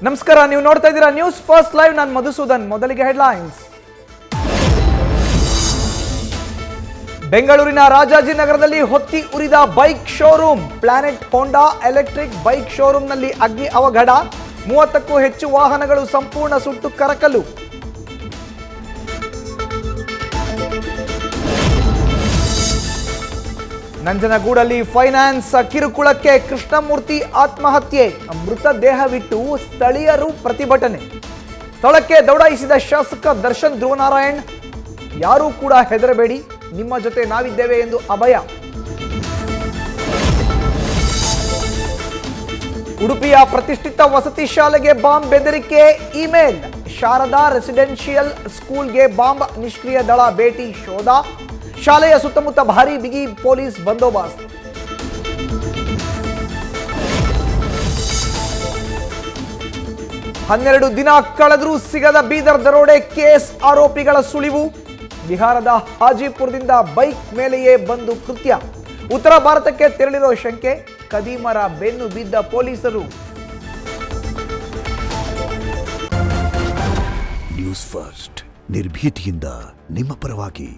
ನಮಸ್ಕಾರ, ನೀವು ನೋಡ್ತಾ ಇದ್ದೀರಾ ನ್ಯೂಸ್ ಫಸ್ಟ್ ಲೈವ್. ನಾನು ಮಧುಸೂದನ್. ಮೊದಲಿಗೆ ಹೆಡ್ಲೈನ್ಸ್. ಬೆಂಗಳೂರಿನ ರಾಜಾಜಿನಗರದಲ್ಲಿ ಹೊತ್ತಿ ಉರಿದ ಬೈಕ್ ಶೋರೂಮ್. ಪ್ಲಾನೆಟ್ ಹೋಂಡಾ ಎಲೆಕ್ಟ್ರಿಕ್ ಬೈಕ್ ಶೋರೂಮ್ನಲ್ಲಿ ಅಗ್ನಿ ಅವಘಡ. 30ಕ್ಕೂ ಹೆಚ್ಚು ವಾಹನಗಳು ಸಂಪೂರ್ಣ ಸುಟ್ಟು ಕರಕಲು. ನಂಜನಗೂಡಲ್ಲಿ ಫೈನಾನ್ಸ್ ಕಿರುಕುಳಕ್ಕೆ ಕೃಷ್ಣಮೂರ್ತಿ ಆತ್ಮಹತ್ಯೆ. ಮೃತದೇಹವಿಟ್ಟು ಸ್ಥಳೀಯರು ಪ್ರತಿಭಟನೆ. ಸ್ಥಳಕ್ಕೆ ದೌಡಾಯಿಸಿದ ಶಾಸಕ ದರ್ಶನ್ ಧ್ರುವನಾರಾಯಣ್, ಯಾರೂ ಕೂಡ ಹೆದರಬೇಡಿ, ನಿಮ್ಮ ಜೊತೆ ನಾವಿದ್ದೇವೆ ಎಂದು ಅಭಯ. ಉಡುಪಿಯ ಪ್ರತಿಷ್ಠಿತ ವಸತಿ ಶಾಲೆಗೆ ಬಾಂಬ್ ಬೆದರಿಕೆ ಇಮೇಲ್. ಶಾರದಾ ರೆಸಿಡೆನ್ಷಿಯಲ್ ಸ್ಕೂಲ್ಗೆ ಬಾಂಬ್. ನಿಷ್ಕ್ರಿಯ ದಳ ಭೇಟಿ, ಶೋಧ. ಶಾಲೆಯ ಸುತ್ತಮುತ್ತ ಭಾರೀ ಬಿಗಿ ಪೊಲೀಸ್ ಬಂದೋಬಸ್ತ್. ಹನ್ನೆರಡು ದಿನ ಕಳೆದರೂ ಸಿಗದ ಬೀದರ್ ದರೋಡೆ ಕೇಸ್ ಆರೋಪಿಗಳ ಸುಳಿವು. ಬಿಹಾರದ ಹಾಜಿಪುರದಿಂದ ಬೈಕ್ ಮೇಲೆಯೇ ಬಂದು ಕೃತ್ಯ. ಉತ್ತರ ಭಾರತಕ್ಕೆ ತೆರಳಿರೋ ಶಂಕೆ. ಕದೀಮರ ಬೆನ್ನು ಬಿದ್ದ ಪೊಲೀಸರು. ನ್ಯೂಸ್ ಫಸ್ಟ್, ನಿರ್ಭೀತಿಯಿಂದ ನಿಮ್ಮ ಪರವಾಗಿ.